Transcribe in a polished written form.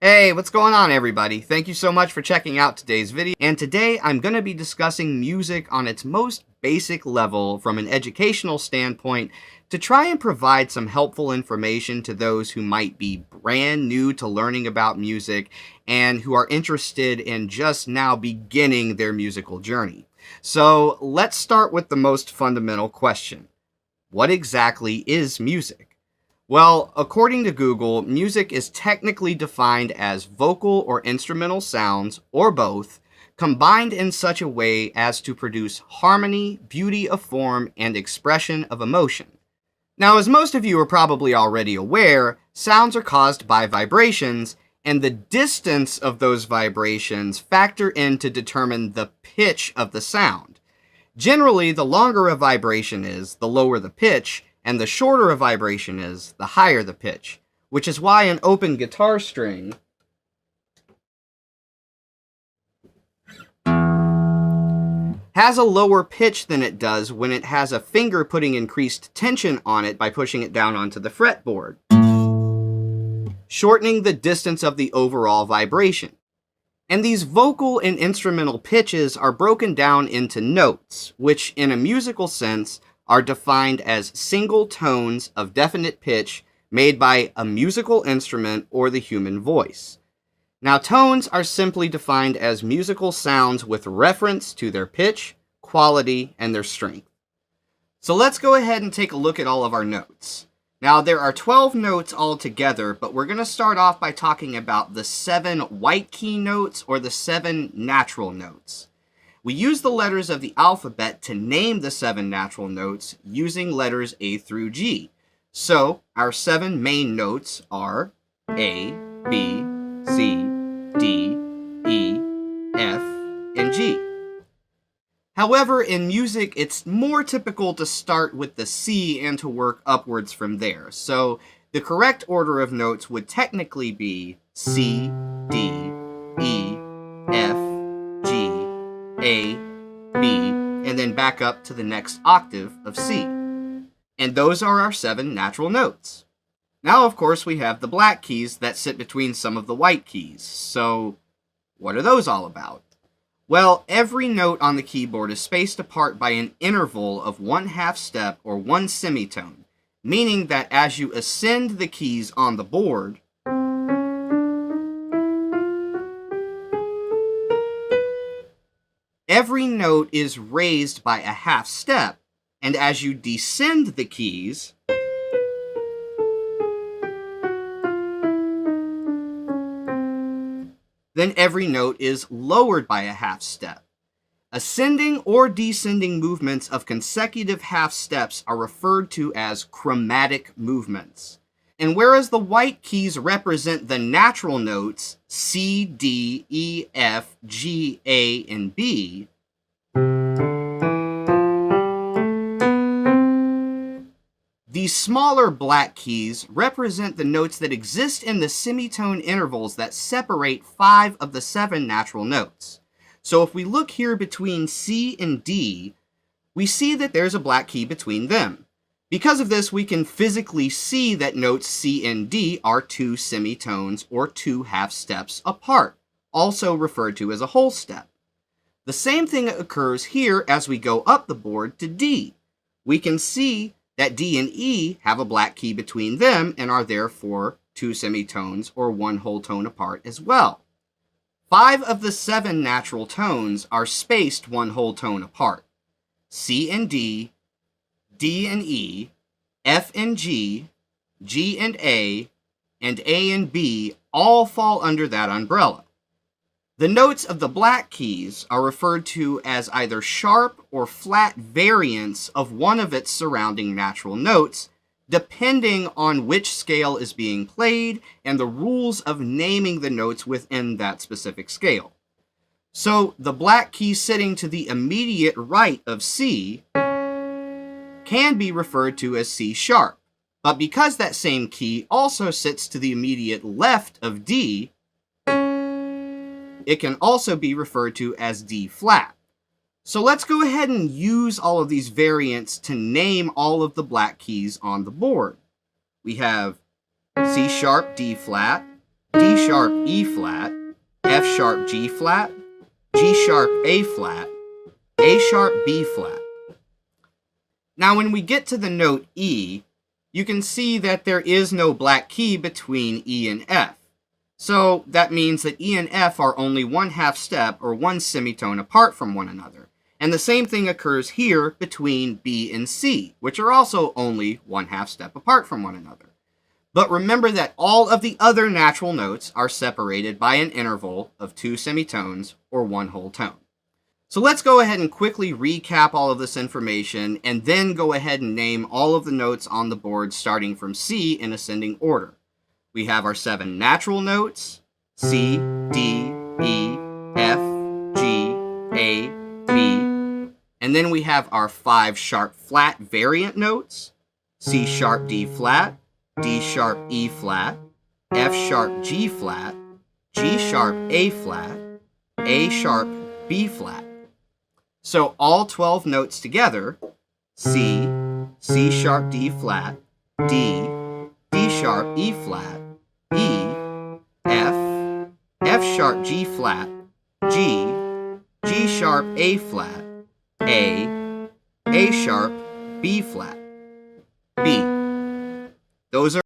Hey, what's going on everybody? Thank you so much for checking out today's video. And today I'm going to be discussing music on its most basic level from an educational standpoint to try and provide some helpful information to those who might be brand new to learning about music and who are interested in just now beginning their musical journey. So let's start with the most fundamental question. What exactly is music? Well, according to Google, music is technically defined as vocal or instrumental sounds, or both, combined in such a way as to produce harmony, beauty of form, and expression of emotion. Now, as most of you are probably already aware, sounds are caused by vibrations, and the distance of those vibrations factor in to determine the pitch of the sound. Generally, the longer a vibration is, the lower the pitch, and the shorter a vibration is, the higher the pitch, which is why an open guitar string has a lower pitch than it does when it has a finger putting increased tension on it by pushing it down onto the fretboard, shortening the distance of the overall vibration. And these vocal and instrumental pitches are broken down into notes, which in a musical sense are defined as single tones of definite pitch made by a musical instrument or the human voice. Now, tones are simply defined as musical sounds with reference to their pitch, quality, and their strength. So let's go ahead and take a look at all of our notes. Now, there are 12 notes altogether, but we're going to start off by talking about the 7 white key notes or the 7 natural notes. We use the letters of the alphabet to name the 7 natural notes using letters A through G. So, our 7 main notes are A, B, C, D, E, F, and G. However, in music, it's more typical to start with the C and to work upwards from there. So, the correct order of notes would technically be C, D, E, F, G, A, B, and then back up to the next octave of C. And those are our 7 natural notes. Now, of course, we have the black keys that sit between some of the white keys. So, what are those all about? Well, every note on the keyboard is spaced apart by an interval of 1/2 step or 1 semitone, meaning that as you ascend the keys on the board, every note is raised by a 1/2 step, and as you descend the keys, then every note is lowered by a 1/2 step. Ascending or descending movements of consecutive 1/2 steps are referred to as chromatic movements. And whereas the white keys represent the natural notes C, D, E, F, G, A, and B, these smaller black keys represent the notes that exist in the semitone intervals that separate 5 of the 7 natural notes. So if we look here between C and D, we see that there's a black key between them. Because of this, we can physically see that notes C and D are 2 semitones or 2 1/2 steps apart, also referred to as a whole step. The same thing occurs here as we go up the board to D. We can see that D and E have a black key between them and are therefore 2 semitones or 1 whole tone apart as well. 5 of the 7 natural tones are spaced 1 whole tone apart. C and D, D and E, F and G, G and A and B all fall under that umbrella. The notes of the black keys are referred to as either sharp or flat variants of one of its surrounding natural notes, depending on which scale is being played and the rules of naming the notes within that specific scale. So the black key sitting to the immediate right of C can be referred to as C sharp, but because that same key also sits to the immediate left of D, it can also be referred to as D flat. So let's go ahead and use all of these variants to name all of the black keys on the board. We have C sharp, D flat, D sharp, E flat, F sharp, G flat, G sharp, A flat, A sharp, B flat. Now when we get to the note E, you can see that there is no black key between E and F. So that means that E and F are only 1/2 step or 1 semitone apart from one another. And the same thing occurs here between B and C, which are also only 1/2 step apart from one another. But remember that all of the other natural notes are separated by an interval of 2 semitones or 1 whole tone. So let's go ahead and quickly recap all of this information and then go ahead and name all of the notes on the board starting from C in ascending order. We have our 7 natural notes, C, D, E, F, G, A, B. And then we have our 5 sharp flat variant notes, C sharp, D flat, D sharp, E flat, F sharp, G flat, G sharp, A flat, A sharp, B flat. So all 12 notes together, C, C sharp, D flat, D, D sharp, E flat, E, F, F sharp, G flat, G, G sharp, A flat, A sharp, B flat, B. Those are